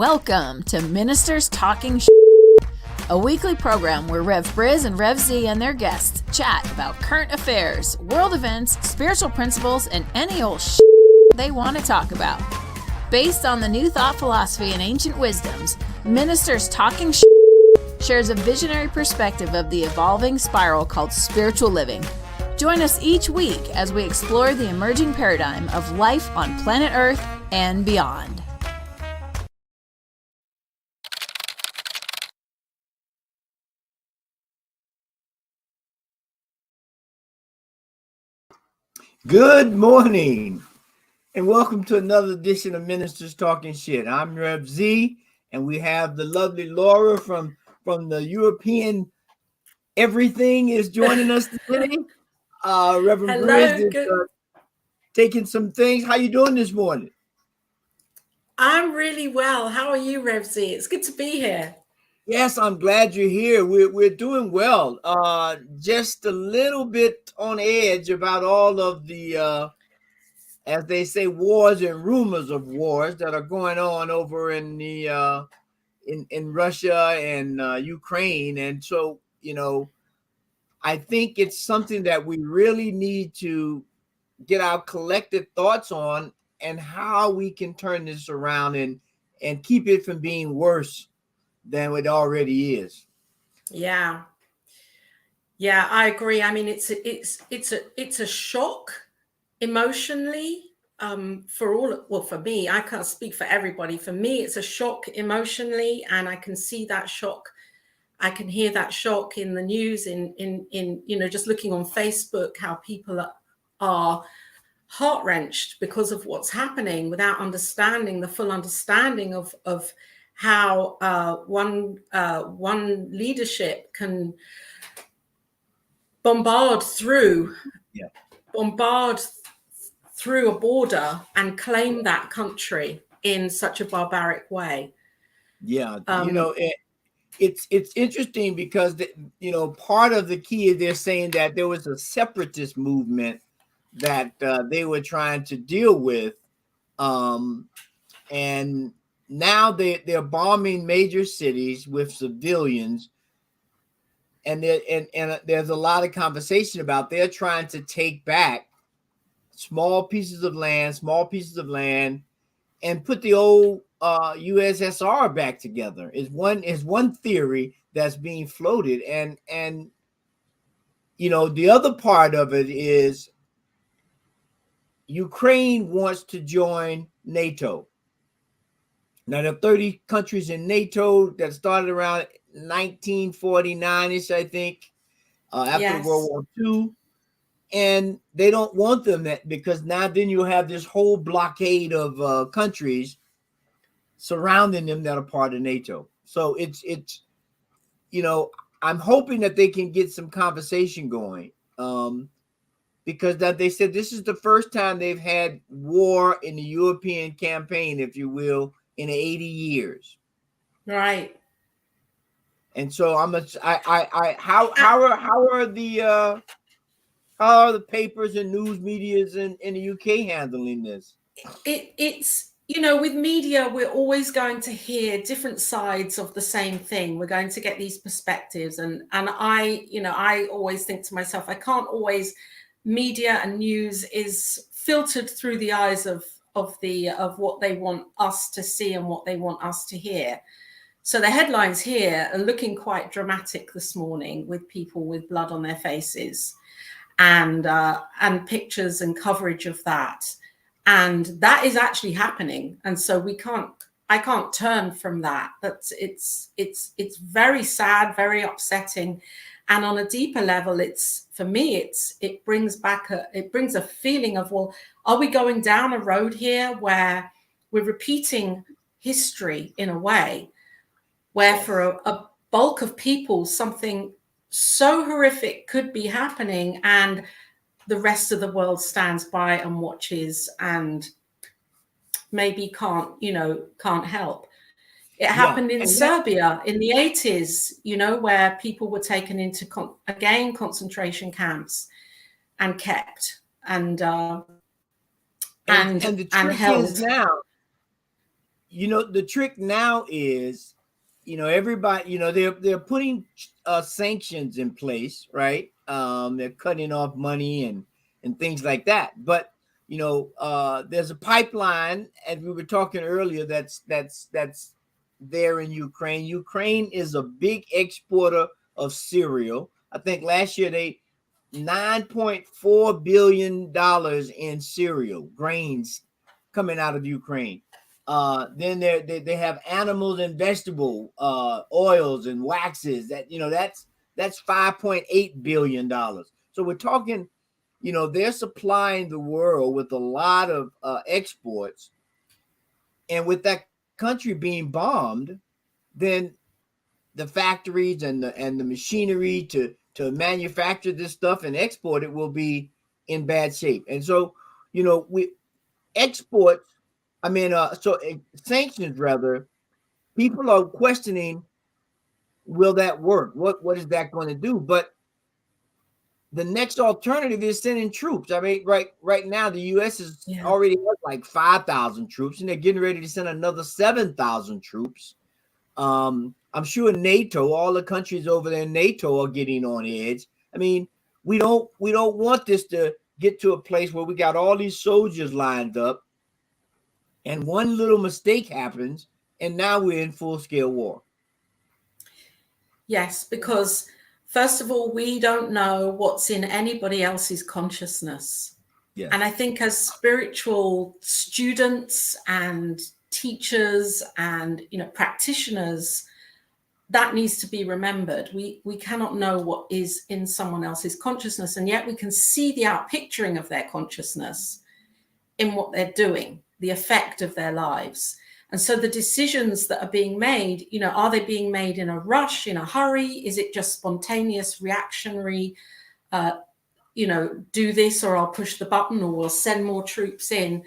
Welcome to Ministers Talking a weekly program where Rev BRZ and Rev Z and their guests chat about current affairs, world events, spiritual principles, and any old they want to talk about. Based on the New Thought philosophy and ancient wisdoms, Ministers Talking shares a visionary perspective of the evolving spiral called spiritual living. Join us each week as we explore the emerging paradigm of life on planet Earth and beyond. Good morning, and welcome to another edition of Ministers Talking Shit. I'm Rev Z, and we have the lovely Laura from the European Everything is joining us today. Reverend BRZ is taking some things. How you doing this morning? I'm really well. How are you, Rev Z? It's good to be here. Yes, I'm glad you're here. We're doing well. Just a little bit on edge about all of the as they say, wars and rumors of wars that are going on over in the in Russia and Ukraine. And so, I think it's something that we really need to get our collective thoughts on and how we can turn this around and keep it from being worse than it already is. Yeah, I agree. I mean, it's a shock emotionally for me. I can't speak for everybody. For me, it's a shock emotionally, and I can see that shock. I can hear that shock in the news, in just looking on Facebook, how people are heart-wrenched because of what's happening without understanding the full understanding of how one leadership can bombard through a border and claim that country in such a barbaric way. Yeah, it's interesting because part of the key is they're saying that there was a separatist movement that they were trying to deal with, and now they're bombing major cities with civilians, and there's a lot of conversation about they're trying to take back small pieces of land, and put the old USSR back together. Is one theory that's being floated, and the other part of it is Ukraine wants to join NATO. Now, there are 30 countries in NATO that started around 1949-ish, I think, after World War II. And they don't want them because now then you have this whole blockade of countries surrounding them that are part of NATO. So it's I'm hoping that they can get some conversation going. Because that they said this is the first time they've had war in the European campaign, if you will, in 80 years. Right. And so how are the papers and news medias in the UK handling this? It's with media, we're always going to hear different sides of the same thing. We're going to get these perspectives, and I always think to myself, I can't always. Media and news is filtered through the eyes of what they want us to see and what they want us to hear. So the headlines here are looking quite dramatic this morning, with people with blood on their faces, and pictures and coverage of that, and that is actually happening. And so I can't turn from that. But it's very sad, very upsetting. And on a deeper level, it brings a feeling of, well, are we going down a road here where we're repeating history in a way where for a bulk of people, something so horrific could be happening and the rest of the world stands by and watches and maybe can't help. It happened in Serbia in the 80s, where people were taken into concentration camps and kept and the trick held. is now, the trick now is, everybody, they're putting sanctions in place, right? They're cutting off money and things like that. But there's a pipeline, as we were talking earlier, that's there in Ukraine. Ukraine is a big exporter of cereal. I think last year they $9.4 billion in cereal grains coming out of Ukraine. Then they have animals and vegetable oils and waxes that's $5.8 billion. So we're talking, they're supplying the world with a lot of exports, and with that country being bombed, then the factories and the machinery to manufacture this stuff and export it will be in bad shape. And so, we exports, sanctions rather, people are questioning, will that work? What is that going to do? But the next alternative is sending troops. I mean, right now the U.S. is already has like 5,000 troops, and they're getting ready to send another 7,000 troops. I'm sure NATO, all the countries over there in NATO are getting on edge. I mean, we don't want this to get to a place where we got all these soldiers lined up and one little mistake happens and now we're in full-scale war. Yes, because first of all, we don't know what's in anybody else's consciousness. Yes. And I think as spiritual students and teachers and practitioners, that needs to be remembered. We cannot know what is in someone else's consciousness, and yet we can see the outpicturing of their consciousness in what they're doing, the effect of their lives. And so the decisions that are being made, are they being made in a rush, in a hurry? Is it just spontaneous, reactionary, do this or I'll push the button or we'll send more troops in?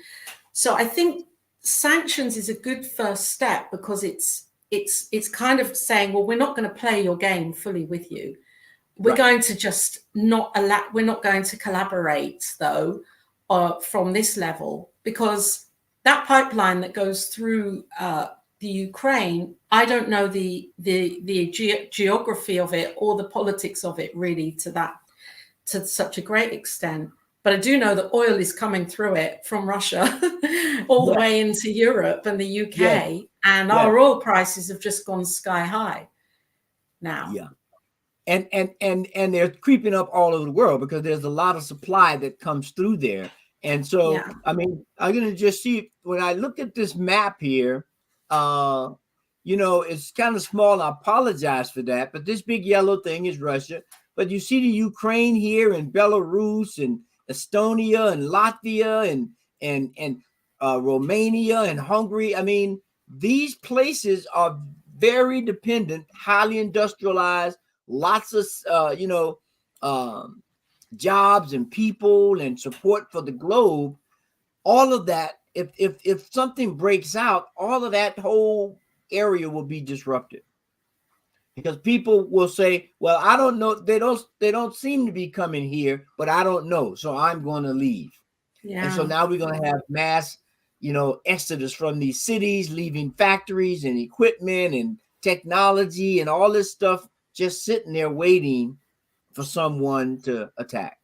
So I think sanctions is a good first step, because it's kind of saying, well, we're not going to play your game fully with you. We're going to just we're not going to collaborate though, from this level, because that pipeline that goes through the Ukraine, I don't know the geography of it or the politics of it really to such a great extent. But I do know that oil is coming through it from Russia all the way into Europe and the UK, and our oil prices have just gone sky high now. Yeah, and they're creeping up all over the world because there's a lot of supply that comes through there. And so, I mean, I'm going to just see, when I look at this map here, it's kind of small. I apologize for that. But this big yellow thing is Russia. But you see the Ukraine here and Belarus and Estonia and Latvia and Romania and Hungary. I mean, these places are very dependent, highly industrialized, lots of, jobs and people and support for the globe. All of that, if something breaks out, all of that whole area will be disrupted, because people will say, well, I don't know, they don't seem to be coming here, but I don't know, so I'm going to leave. And so now we're going to have mass exodus from these cities, leaving factories and equipment and technology and all this stuff just sitting there waiting for someone to attack.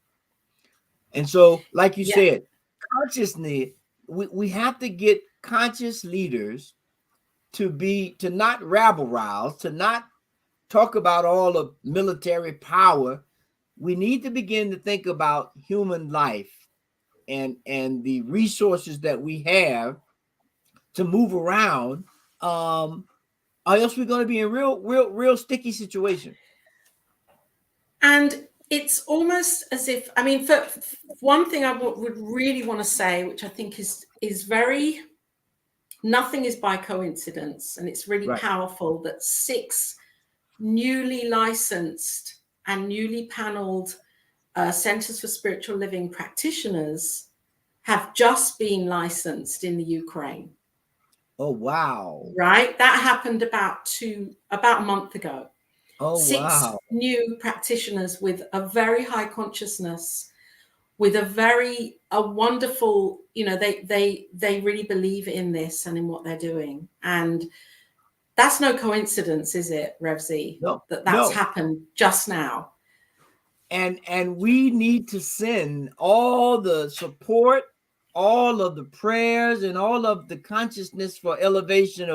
And so, like you said, consciously, we have to get conscious leaders to not rabble rouse, to not talk about all of military power. We need to begin to think about human life and the resources that we have to move around, or else we're going to be in real sticky situation. And it's almost as if, I mean, for one thing I would really want to say, which I think is very, nothing is by coincidence, and it's really powerful that 6 newly licensed and newly paneled Centers for Spiritual Living practitioners have just been licensed in the Ukraine. Oh, wow. Right? That happened about a month ago. Oh, 6 wow. new practitioners with a very high consciousness, with a wonderful, they really believe in this and in what they're doing. And that's no coincidence, is it, Revzy? No, That's no. happened just now. And we need to send all the support, all of the prayers, and all of the consciousness for elevation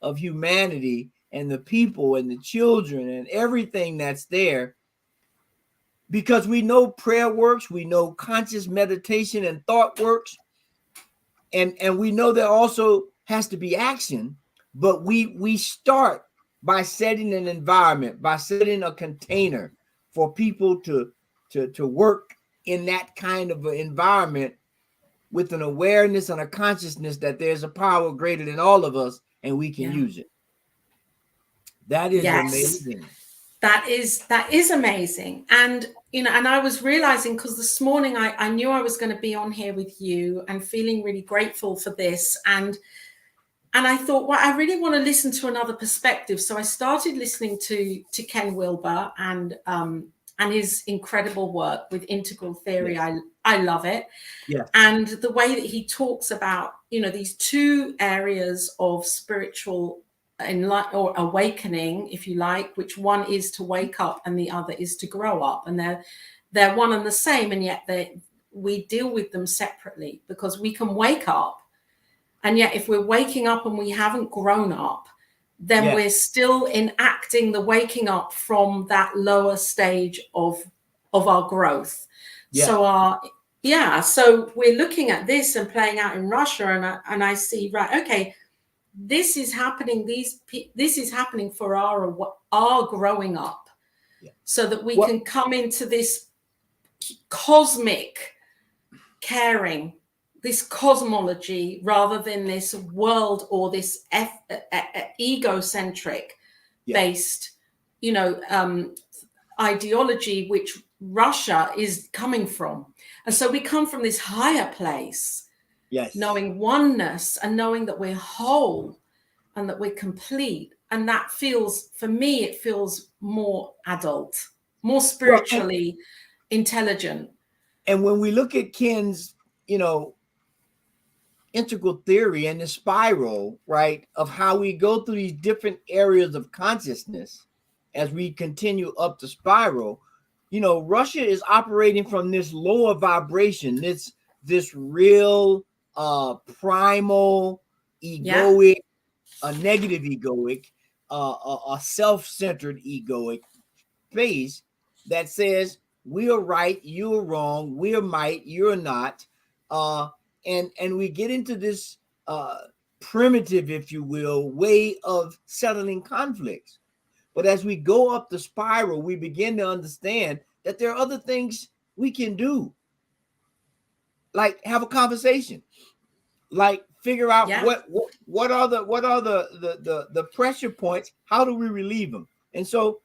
of humanity and the people and the children and everything that's there, because we know prayer works, we know conscious meditation and thought works, and we know there also has to be action, but we start by setting an environment, by setting a container for people to work in that kind of an environment with an awareness and a consciousness that there's a power greater than all of us and we can use it. That is amazing. That is amazing. And and I was realizing, because this morning I knew I was going to be on here with you and feeling really grateful for this, and I thought, well, I really want to listen to another perspective. So I started listening to Ken Wilber and his incredible work with integral theory. I love it. Yeah. And the way that he talks about, these two areas of spiritual or awakening, if you like, which one is to wake up and the other is to grow up, and they're one and the same, and yet we deal with them separately, because we can wake up, and yet if we're waking up and we haven't grown up, then we're still enacting the waking up from that lower stage of our growth. So so we're looking at this and playing out in Russia, and I see, right, okay, this is happening. This is happening for our growing up, so that we can come into this cosmic caring, this cosmology, rather than this world or this egocentric based, ideology, which Russia is coming from. And so we come from this higher place. Yes. Knowing oneness and knowing that we're whole and that we're complete. And that feels, for me, it feels more adult, more spiritually intelligent. And when we look at Ken's, integral theory and the spiral, right, of how we go through these different areas of consciousness as we continue up the spiral, Russia is operating from this lower vibration, this real primal, egoic, a negative egoic, a self-centered egoic phase that says we are right, you're wrong, we're might, you're not, and we get into this primitive, if you will, way of settling conflicts. But as we go up the spiral, we begin to understand that there are other things we can do, like have a conversation, like figure out what are the pressure points, how do we relieve them. And so,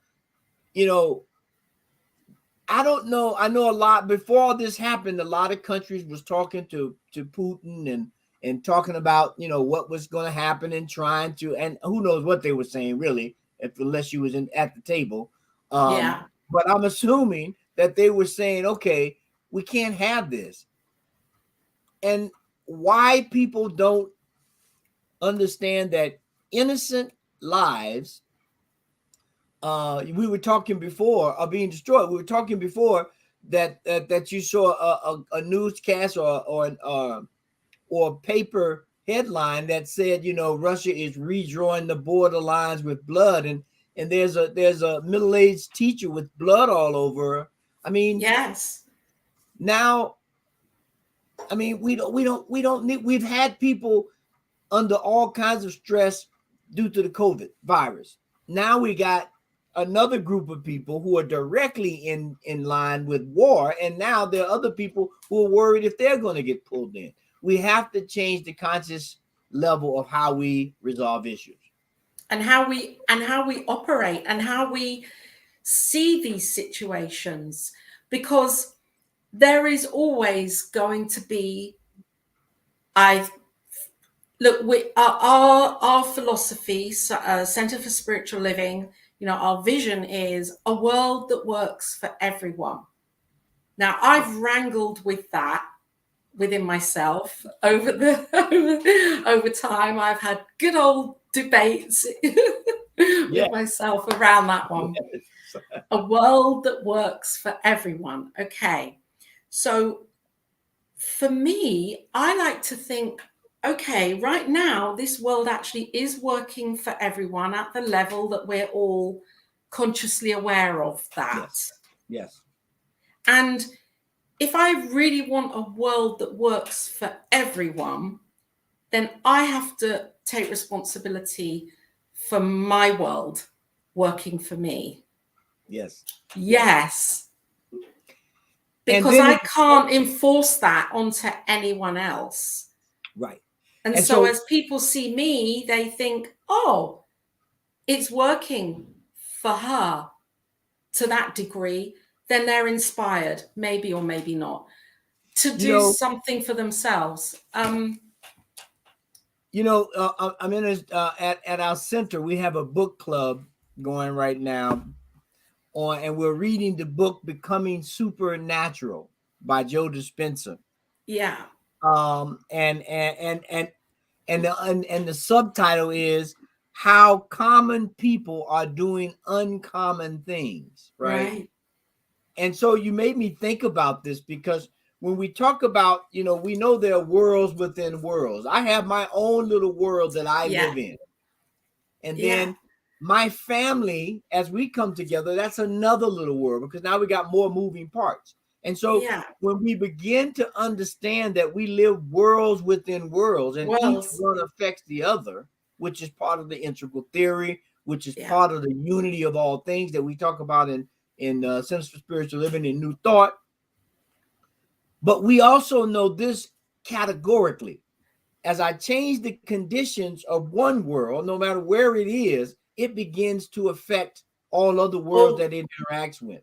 I don't know. I know a lot before all this happened. A lot of countries was talking to Putin and talking about what was going to happen and trying to, and who knows what they were saying really, unless you was at the table. But I'm assuming that they were saying, okay, we can't have this. And why people don't understand that innocent lives, we were talking before, are being destroyed. We were talking before that you saw a newscast or paper headline that said, Russia is redrawing the border lines with blood, and there's a middle-aged teacher with blood all over her. I mean, yes. Now, I mean, we don't need. We've had people under all kinds of stress due to the COVID virus. Now we got another group of people who are directly in line with war, and now there are other people who are worried if they're going to get pulled in. We have to change the conscious level of how we resolve issues, and how we operate, and how we see these situations, because there is always going to be, our philosophy, Center for Spiritual Living, our vision is a world that works for everyone. Now, I've wrangled with that within myself over time. I've had good old debates with myself around that one. Yes. A world that works for everyone. Okay. So for me, I like to think, okay, right now, this world actually is working for everyone at the level that we're all consciously aware of that. Yes. And if I really want a world that works for everyone, then I have to take responsibility for my world working for me. Yes. Yes. Because I can't enforce that onto anyone else. Right. And so as people see me, they think, oh, it's working for her to that degree, then they're inspired, maybe or maybe not, to do something for themselves. I'm in at our center. We have a book club going right now and we're reading the book Becoming Supernatural by Joe Dispenza. Yeah. And the subtitle is How Common People Are Doing Uncommon Things, right? And so you made me think about this because when we talk about, we know there are worlds within worlds. I have my own little world that I live in. And then my family, as we come together, that's another little world because now we got more moving parts. And so when we begin to understand that we live worlds within worlds and each one affects the other, which is part of the integral theory, which is part of the unity of all things that we talk about in Centers for Spiritual Living and New Thought. But we also know this categorically. As I change the conditions of one world, no matter where it is, it begins to affect all other worlds that it interacts with.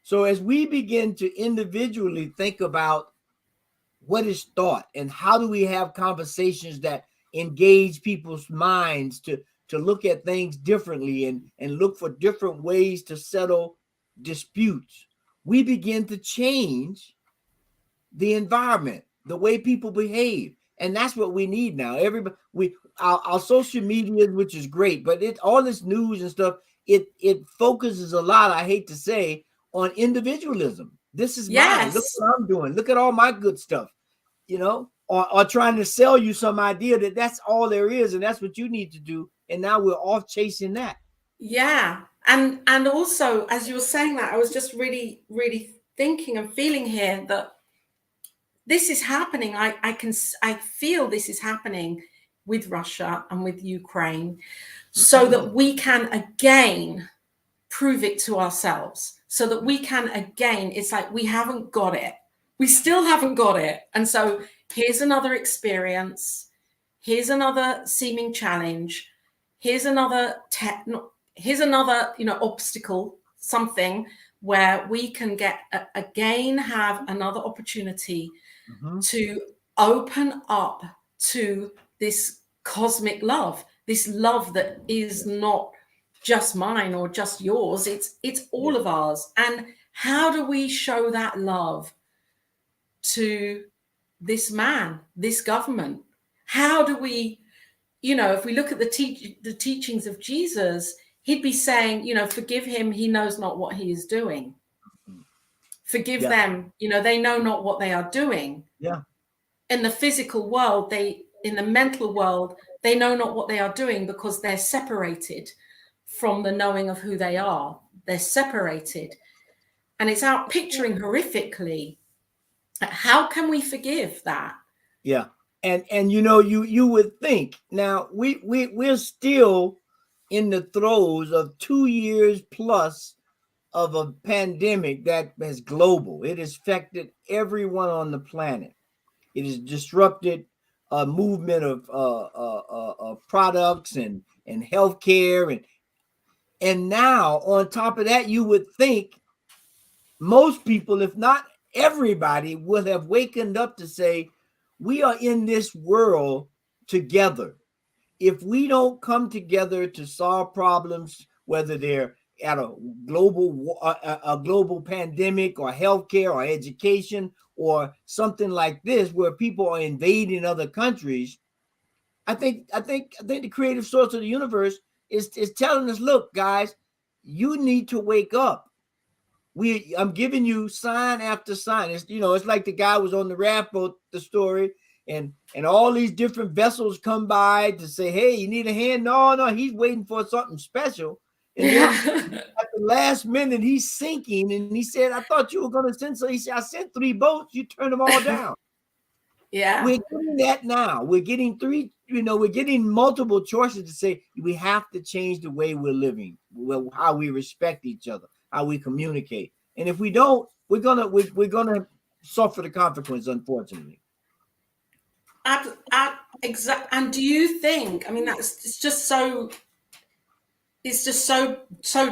So as we begin to individually think about what is thought and how do we have conversations that engage people's minds to look at things differently and look for different ways to settle disputes, we begin to change the environment, the way people behave. And that's what we need now. Everybody, our social media, which is great, but all this news and stuff, it focuses a lot, I hate to say, on individualism. This is mine. Look what I'm doing. Look at all my good stuff, or trying to sell you some idea that that's all there is and that's what you need to do. And now we're off chasing that. Yeah. And also, as you were saying that, I was just really, really thinking and feeling here that this is happening. I feel this is happening with Russia and with Ukraine so that we can again prove it to ourselves, so that we can again, it's like we haven't got it. We still haven't got it. And so here's another experience. Here's another seeming challenge. Here's another obstacle, something where we can have another opportunity to open up to this cosmic love, this love that is not just mine or just yours. It's all of ours. And how do we show that love to this man, this government? How do we, if we look at the teachings of Jesus, he'd be saying, forgive him, he knows not what he is doing. Forgive them, they know not what they are doing. Yeah. In the physical world, in the mental world, they know not what they are doing because they're separated from the knowing of who they are. They're separated. And it's out picturing horrifically. How can we forgive that? Yeah. And you would think now we're still in the throes of 2 years plus of a pandemic that is global. It has affected everyone on the planet. It has disrupted a movement of products and healthcare and now on top of that, you would think most people, if not everybody, would have wakened up to say, we are in this world together. If we don't come together to solve problems, whether they're at a global pandemic or healthcare or education or something like this, where people are invading other countries, I think the creative source of the universe is telling us, look, guys, you need to wake up. I'm giving you sign after sign. It's, it's like the guy was on the raft boat, the story, and all these different vessels come by to say, hey, you need a hand? No, he's waiting for something special. And then at the last minute, he's sinking, and he said, I thought you were going to send. So he said, I sent 3 boats. You turned them all down. Yeah. We're getting that now. We're getting we're getting multiple choices to say we have to change the way we're living, how we respect each other, how we communicate. And if we don't, we're gonna suffer the consequence, unfortunately. Exactly. And do you think, I mean, it's just so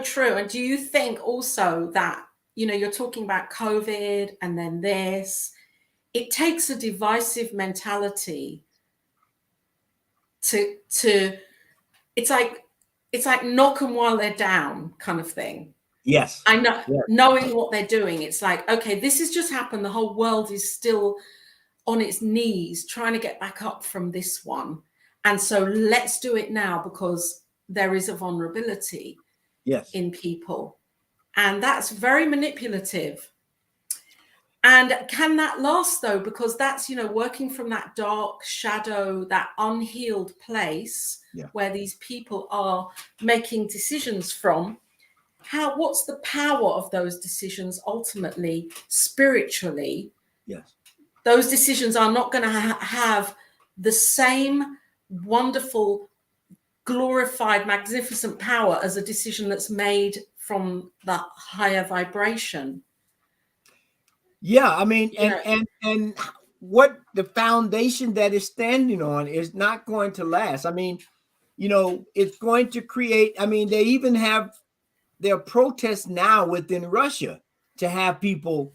true. And do you think also that, you're talking about COVID and then this, it takes a divisive mentality to it's like knock them while they're down kind of thing. Yes. I know. Yes. Knowing what they're doing, it's like, okay, this has just happened. The whole world is still on its knees trying to get back up from this one. And so let's do it now, because there is a vulnerability in people. And that's very manipulative. And can that last, though? Because that's, working from that dark shadow, that unhealed place where these people are making decisions from. What's the power of those decisions ultimately, spiritually? Yes. Those decisions are not going to have the same wonderful, glorified, magnificent power as a decision that's made from the higher vibration. Yeah, I mean, and what the foundation that is standing on is not going to last. I mean, it's going to create, I mean, they even have their protests now within Russia to have people,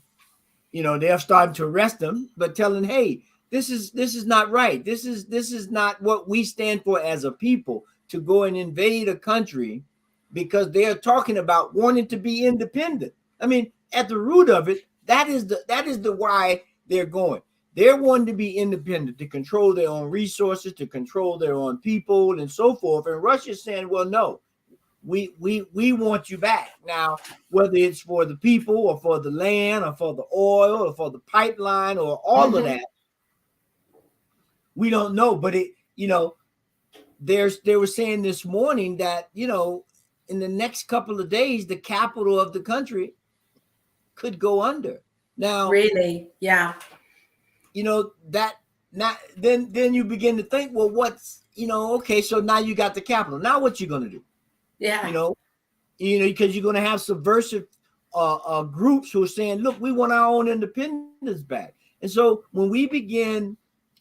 they're starting to arrest them, but telling, hey, this is not right. This is not what we stand for as a people, to go and invade a country because they are talking about wanting to be independent. I mean, at the root of it, that is the why they're going. They're wanting to be independent, to control their own resources, to control their own people, and so forth. And Russia's saying, well, no, we want you back. Now, whether it's for the people or for the land or for the oil or for the pipeline or all of that, we don't know. But they were saying this morning that, in the next couple of days, the capital of the country could go under. Now, really, yeah, that not then you begin to think, well, what's okay, so now you got the capital. Now what you gonna do? Yeah, because you're gonna have subversive groups who are saying, look, we want our own independence back. And so when we begin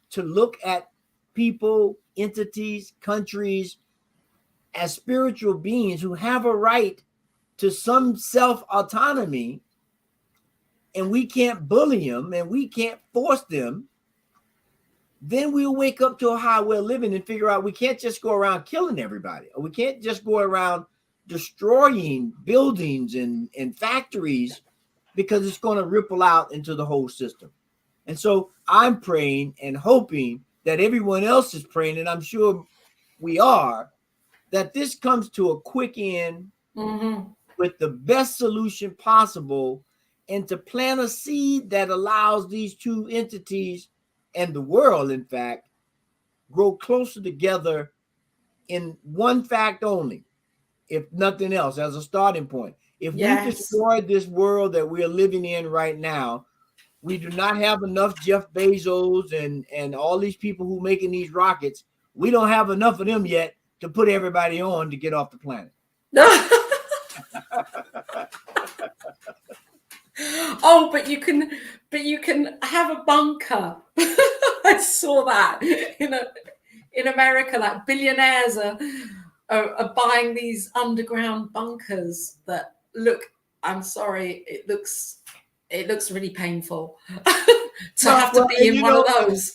to look at people, entities, countries as spiritual beings who have a right to some self-autonomy, and we can't bully them and we can't force them, then we'll wake up to how we're living and figure out we can't just go around killing everybody, or we can't just go around destroying buildings and factories, because it's going to ripple out into the whole system. And so I'm praying and hoping that everyone else is praying, and I'm sure we are, that this comes to a quick end with the best solution possible, and to plant a seed that allows these two entities and the world, in fact, grow closer together in one fact only, if nothing else, as a starting point. If we destroy this world that we're living in right now, we do not have enough Jeff Bezos and all these people who are making these rockets. We don't have enough of them yet to put everybody on to get off the planet. Oh, but you can have a bunker. I saw that in America, like billionaires are buying these underground bunkers that look, I'm sorry, it looks really painful to have to be in one of those.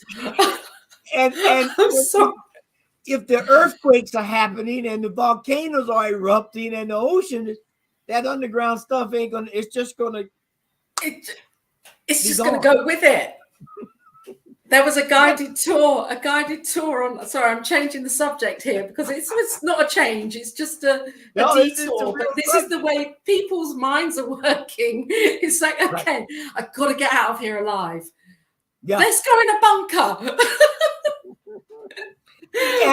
And I'm sorry. If the earthquakes are happening and the volcanoes are erupting and the ocean is, that underground stuff ain't gonna. It's just gonna. It's just gonna go with it. There was a guided tour on. Sorry, I'm changing the subject here because it's not a change. It's just a detour. But this is the way people's minds are working. It's like, okay, I've got to get out of here alive. Yeah. Let's go in a bunker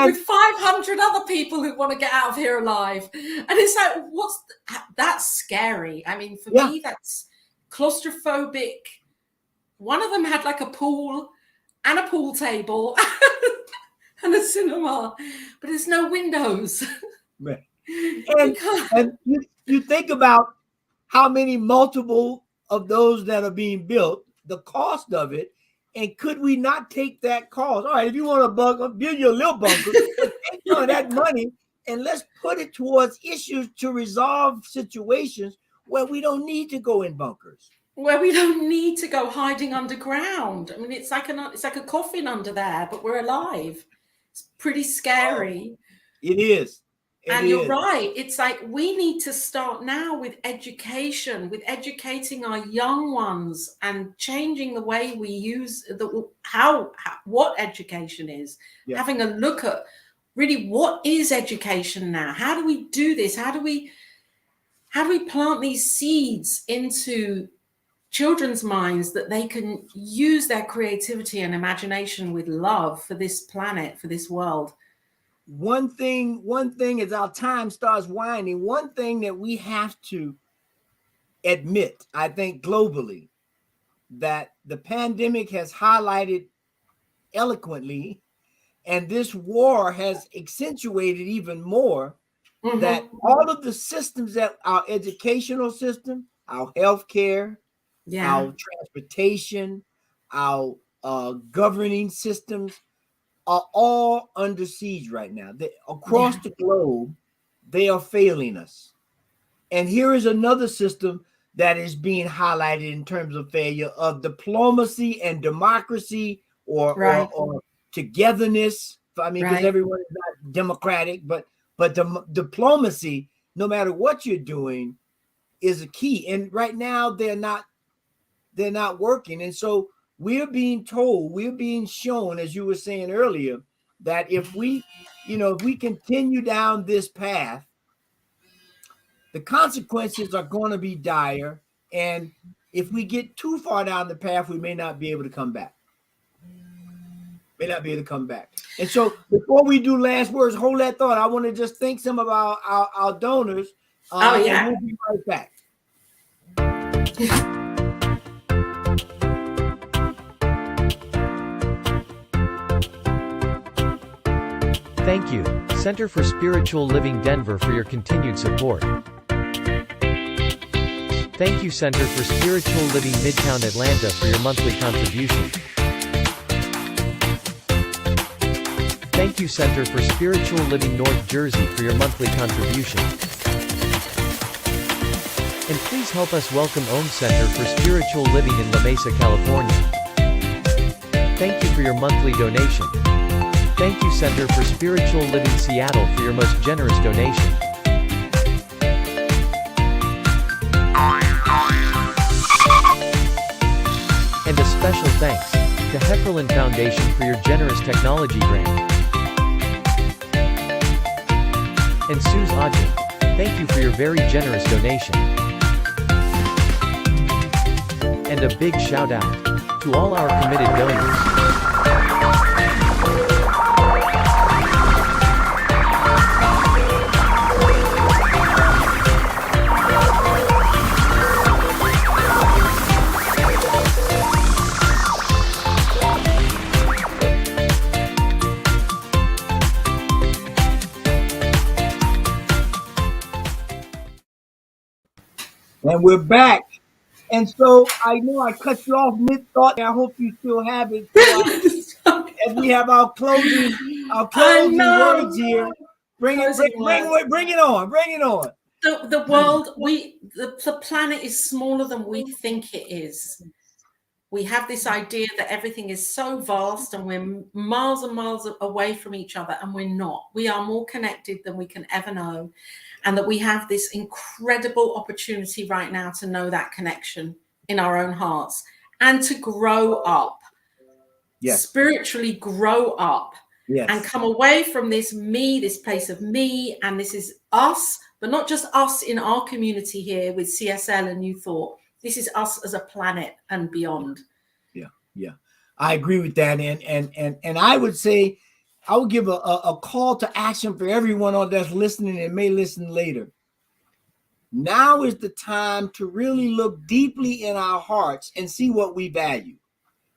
with 500 other people who want to get out of here alive. And it's like, that's scary. I mean, for me, that's claustrophobic. One of them had like a pool and a pool table and a cinema, but there's no windows. Right. And you think about how many multiple of those that are being built, the cost of it, and could we not take that cost? All right, if you want a bunker, build your little bunker, take some of that money and let's put it towards issues to resolve situations where we don't need to go in bunkers. Where we don't need to go hiding underground. I mean, it's like a coffin under there, but we're alive. It's pretty scary. It is. You're right. It's like we need to start now with education, with educating our young ones and changing the way we use what education is. Yeah. Having a look at really what is education now? How do we do this? How do we plant these seeds into children's minds that they can use their creativity and imagination with love for this planet, for this world? One thing as our time starts winding, one thing that we have to admit, I think globally, that the pandemic has highlighted eloquently, and this war has accentuated even more, that all of the systems that our educational system, our healthcare, our transportation, our governing systems are all under siege right now. Across the globe, they are failing us. And here is another system that is being highlighted in terms of failure of diplomacy and democracy or togetherness. I mean, because everyone is not democratic, but diplomacy, no matter what you're doing, is a key. And right now they're not working. And so we're being told, we're being shown, as you were saying earlier, that if we continue down this path, the consequences are going to be dire. And if we get too far down the path, we may not be able to come back. And so before we do last words, hold that thought. I want to just thank some of our donors. And we'll be right back. Thank you, Center for Spiritual Living Denver, for your continued support. Thank you, Center for Spiritual Living Midtown Atlanta, for your monthly contribution. Thank you, Center for Spiritual Living North Jersey, for your monthly contribution. And please help us welcome Om Center for Spiritual Living in La Mesa, California. Thank you for your monthly donation. Thank you, Center for Spiritual Living Seattle, for your most generous donation. And a special thanks to Hefferland Foundation for your generous technology grant. And Suze Ajit, thank you for your very generous donation. And a big shout out to all our committed donors. And we're back. And so I know I cut you off mid-thought. I hope you still have it. So as we have our closing words here. Bring it on. The world, the planet is smaller than we think it is. We have this idea that everything is so vast and we're miles and miles away from each other, and we're not. We are more connected than we can ever know, and that we have this incredible opportunity right now to know that connection in our own hearts and to grow up, spiritually grow up, and come away from this place of me, and this is us, but not just us in our community here with CSL and New Thought. This is us as a planet and beyond. Yeah, I agree with that. And I would say, I would give a call to action for everyone on that's listening and may listen later. Now is the time to really look deeply in our hearts and see what we value.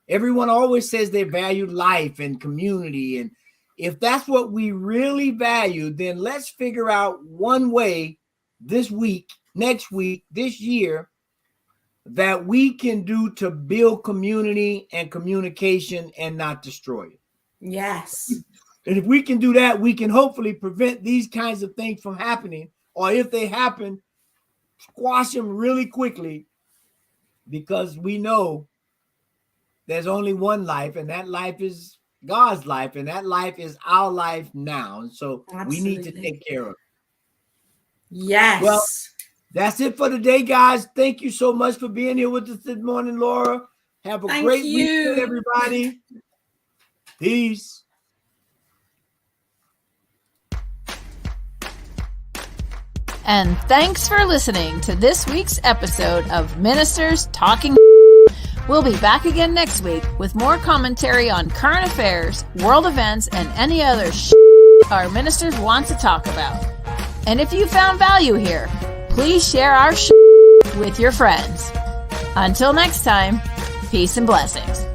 Everyone always says they value life and community. And if that's what we really value, then let's figure out one way this week, next week, this year, that we can do to build community and communication and not destroy it. Yes. And if we can do that, we can hopefully prevent these kinds of things from happening, or if they happen, squash them really quickly, because we know there's only one life, and that life is God's life, and that life is our life now. And so we need to take care of it. Yes. Well, that's it for today, guys. Thank you so much for being here with us this morning, Laura. Have a great weekend, everybody. Peace. And thanks for listening to this week's episode of Ministers Talking. We'll be back again next week with more commentary on current affairs, world events, and any other our ministers want to talk about. And if you found value here, please share our with your friends. Until next time, peace and blessings.